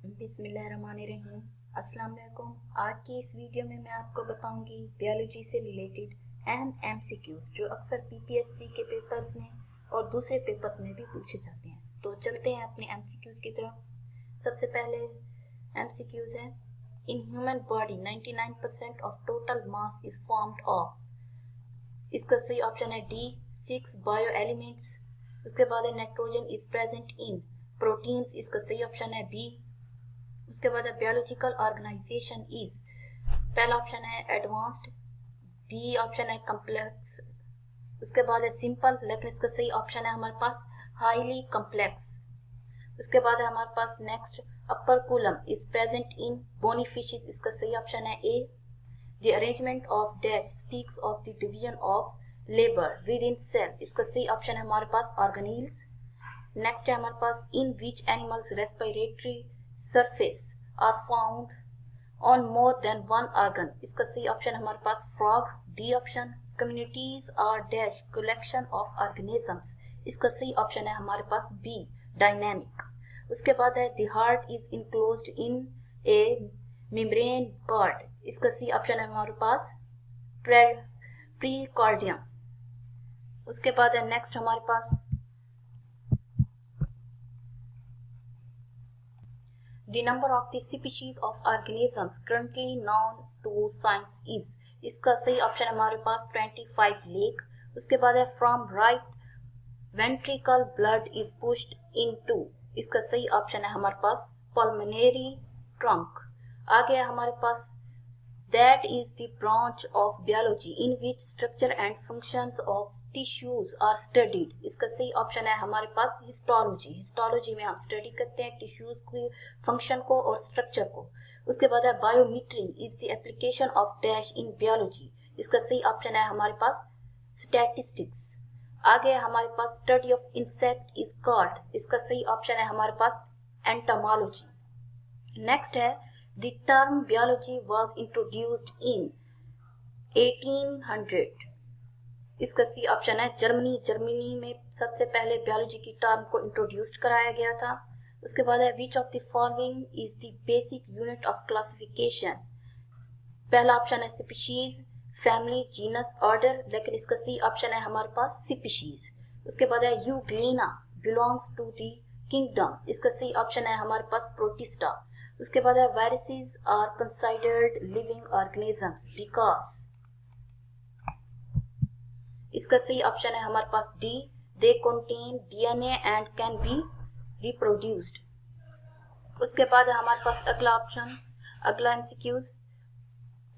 बिस्मिल्लाहिर्रहमानिर्रहीम। अस्सलाम वालेकुम। आज की इस वीडियो में मैं आपको बताऊंगी बायोलॉजी से रिलेटेड अहम एमसीक्यूज जो अक्सर पीपीएससी के पेपर्स में और दूसरे पेपर्स में भी पूछे जाते हैं। तो चलते हैं अपने एमसीक्यूज की तरफ। सबसे पहले एमसीक्यूज है, in human body 99% of total mass is formed of. इसका सही ऑप्शन है डी 6 बायो एलिमेंट्स। उसके बाद है nitrogen is present in proteins. इसका सही ऑप्शन है बी। उसके बाद है बायोलॉजिकल ऑर्गेनाइजेशन इज, पहला ऑप्शन है एडवांस्ड, बी ऑप्शन है कम्प्लेक्स। उसके बाद है सिंपल, लेकिन इसका सही ऑप्शन है हमारे पास हाईली कम्प्लेक्स। उसके बाद है हमारे पास next, operculum is present in bony fishes. इसका सही ऑप्शन है A. The arrangement of dash speaks of the division of labour within cell. इसका सही ऑप्शन है हमारे पास ऑर्गेनील्स। नेक्स्ट है हमारे पास, in which animals respiratory surface are found on more than one organ. इसका सही ऑप्शन है हमारे पास frog, D option. Communities are dash collection of organisms. इसका सही ऑप्शन है हमारे पास बी डायनेमिक। उसके बाद है the heart is enclosed in A membrane card. इसका सही ऑप्शन है हमारे पास प्रीकॉर्डियम। उसके बाद है नेक्स्ट हमारे पास, the number of the species of organisms currently known to science is। इसका सही ऑप्शन हमारे पास 25 लाख। उसके बाद है from right ventricle blood is pushed into। इसका सही ऑप्शन है हमारे पास pulmonary trunk। आगे है हमारे पास, that is the branch of biology in which structure and functions of tissues are studied. इसका सही ऑप्शन है हमारे पास हिस्टोलॉजी। हिस्टोलॉजी में हम स्टडी करते हैं टिश्यूज की फंक्शन को और स्ट्रक्चर को। उसके बाद है biometry is the application of dash in biology. इसका सही ऑप्शन है हमारे पास स्टैटिस्टिक्स। आगे है हमारे पास, study of insect is called. इसका सही ऑप्शन है हमारे पास एंटोमोलॉजी। नेक्स्ट है, the term biology was introduced in 1800। इसका सी ऑप्शन है जर्मनी। जर्मनी में सबसे पहले बायोलॉजी की टर्म को इंट्रोड्यूस कराया गया था। उसके बाद है विच of the following is the basic unit of classification. पहला ऑप्शन है स्पीशीज, फैमिली, जीनस, ऑर्डर, लेकिन इसका सी ऑप्शन है हमारे पास स्पीशीज। उसके बाद है euglena belongs to the kingdom. इसका सी ऑप्शन है हमारे पास प्रोटिस्टा। उसके बाद है viruses are considered living organisms because. इसका सही ऑप्शन है हमारे पास D, they contain DNA and can be reproduced. उसके बाद है हमारे पास अगला ऑप्शन, अगला MCQs,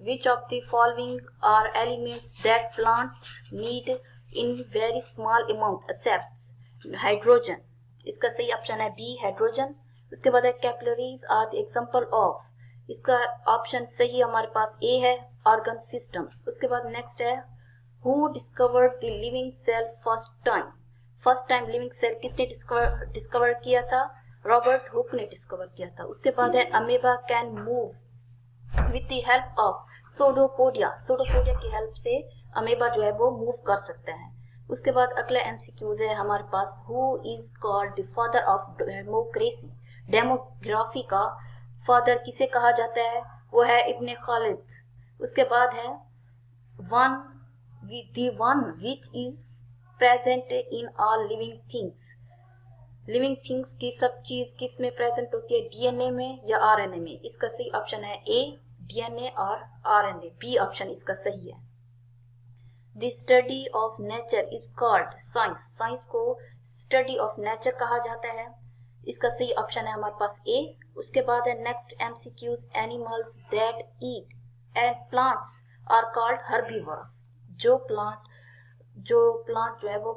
which of the following are elements that plants need in very small amount except hydrogen. इसका सही ऑप्शन है बी हाइड्रोजन। उसके बाद है capillaries are the example of. इसका ऑप्शन सही हमारे पास ए है ऑर्गन सिस्टम। उसके बाद नेक्स्ट है, Who discovered the living cell first time? First time living cell किसने डिस्कवर किया था? रॉबर्ट हुक ने डिस्कवर किया था। उसके बाद है amoeba can move with the help of pseudopodia. Pseudopodia की हेल्प से अमीबा जो है वो मूव कर सकता है। उसके बाद अगला एमसीक्यूज है हमारे पास, who is called the father of democracy. Demography का फादर किसे कहा जाता है? वो है इब्ने खालिद। उसके बाद है the one which is present in all living things। Living things की सब चीज किस में प्रेजेंट होती है? डीएनए में या आरएनए में? इसका सही ऑप्शन है ए डीएनए और आरएनए, बी ऑप्शन इसका सही है। The study of nature is called science. Science को स्टडी ऑफ नेचर कहा जाता है। इसका सही ऑप्शन है हमारे पास ए। उसके बाद है next MCQs, animals that eat and plants are called herbivores. जो प्लांट जो है वो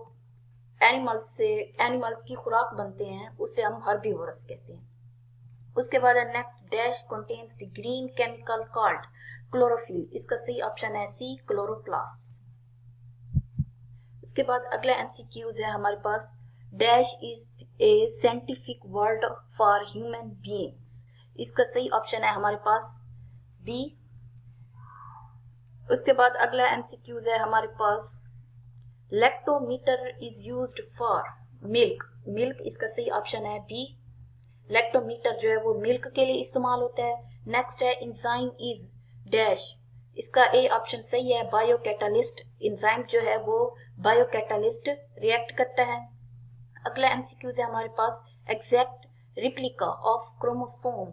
एनिमल की खुराक बनते हैं उसे हम हर्बीवोरस कहते हैं। उसके बाद है next, dash contains the green chemical called chlorophyll. इसका सही ऑप्शन है सी क्लोरोप्लास्ट। उसके बाद अगला एमसीक्यूज है हमारे पास, dash is a scientific word for human beings. इसका सही ऑप्शन है हमारे पास बी। उसके बाद अगला एमसीक्यूज है हमारे पास, lactometer is used for milk. Milk इसका सही ऑप्शन है बी। लैक्टोमीटर जो है वो मिल्क के लिए इस्तेमाल होता है। नेक्स्ट है इंजाइम इज डैश, इसका ए ऑप्शन सही है, बायोकैटालिस्ट। इंजाइम जो है वो बायोकैटालिस्ट रिएक्ट करता है। अगला एमसीक्यूज है हमारे पास, exact replica of chromosome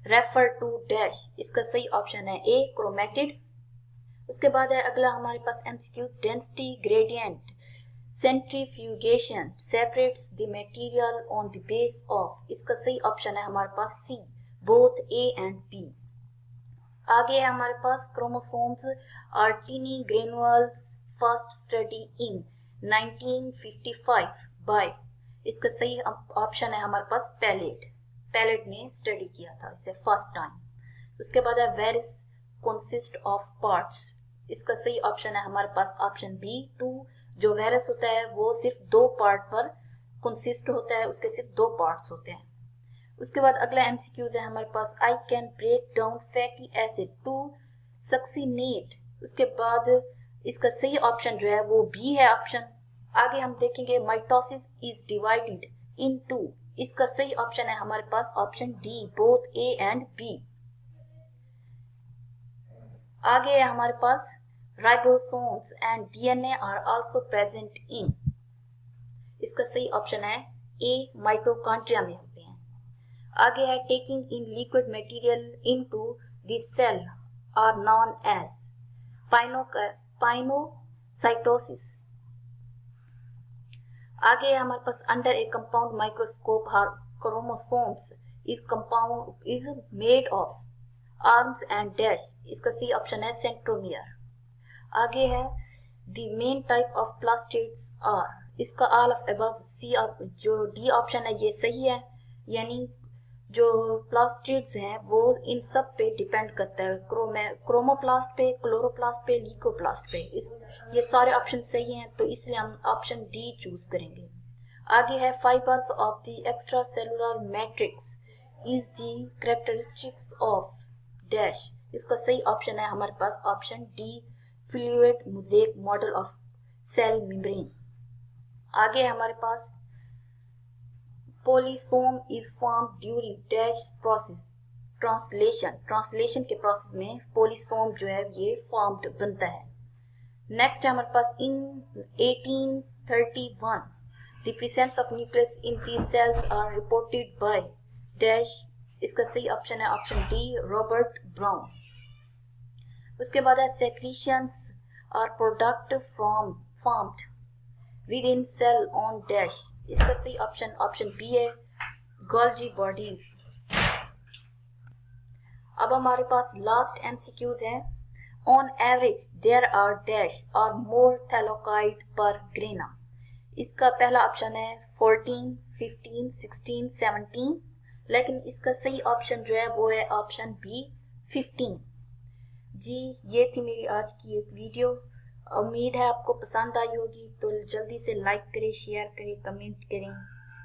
refer to dash, इसका सही ऑप्शन है ए क्रोमेटिड। उसके बाद है अगला हमारे पास MCQs, density gradient centrifugation separates the material on the base of, इसका सही ऑप्शन है हमारे पास C both A and B. आगे है हमारे पास chromosomes are tiny granules first study in 1955 by, इसका सही ऑप्शन है हमारे पास पैलेट ने स्टडी किया था इसे फर्स्ट टाइम। उसके बाद है वेरिस कंसिस्ट ऑफ पार्ट्स, इसका सही ऑप्शन है हमारे पास ऑप्शन बी 2। जो वायरस होता है वो सिर्फ 2 पार्ट पर कंसिस्ट होता है, उसके सिर्फ 2 पार्ट्स होते हैं। उसके बाद अगला एमसीक्यूज है हमारे पास, I can break down fatty acid to succinate, उसके बाद इसका सही ऑप्शन जो है वो बी है ऑप्शन। आगे हम देखेंगे माइटोसिस इज डिवाइडेड इन 2, इसका सही ऑप्शन है हमारे पास option D both A and B. आगे है हमारे पास ribosomes and DNA are also present in, इसका सही ऑप्शन है ए माइटोकॉन्ड्रिया में होते हैं। आगे है taking in liquid material into the cell are known as pinocytosis. आगे है हमारे पास under a compound microscope chromosomes is made of arms and dash, इसका सी ऑप्शन है सेंट्रोमियर। आगे है the main type of plastids are, इसका all of above C, जो डी ऑप्शन है ये सही है, यानी जो प्लास्टिड्स हैं वो इन सब पे डिपेंड करता है, क्रोमोप्लास्ट पे, क्लोरोप्लास्ट पे, ल्यूकोप्लास्ट पे, ये सारे ऑप्शन सही हैं, तो इसलिए हम ऑप्शन डी चूज करेंगे। आगे है fibres of the extra cellular matrix is the characteristics of dash, इसका सही ऑप्शन है हमारे पास option D fluid mosaic model of cell membrane. आगे हमारे पास polysome is form during dash process translation के प्रोसेस में पोलिसोम जो है ये फॉर्म्ड बनता है। नेक्स्ट है हमारे पास in 1831 the presence of nucleus in these cells are reported by dash, इसका सही ऑप्शन है ऑप्शन डी रॉबर्ट ब्राउन। उसके बाद है secretions are product from formed within cell on dash, इसका सही ऑप्शन बी है गोल्जी बॉडीज। अब हमारे पास लास्ट एमसीक्यूज है, on average there are dash और मोर थैलोकाइड पर ग्रेना, इसका पहला ऑप्शन है 14, 15, 16, 17, लेकिन इसका सही ऑप्शन जो है वो है ऑप्शन बी 15। जी ये थी मेरी आज की एक वीडियो, उम्मीद है आपको पसंद आई होगी, तो जल्दी से लाइक करें, शेयर करें, कमेंट करें।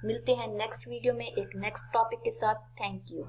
मिलते हैं नेक्स्ट वीडियो में एक नेक्स्ट टॉपिक के साथ। Thank you.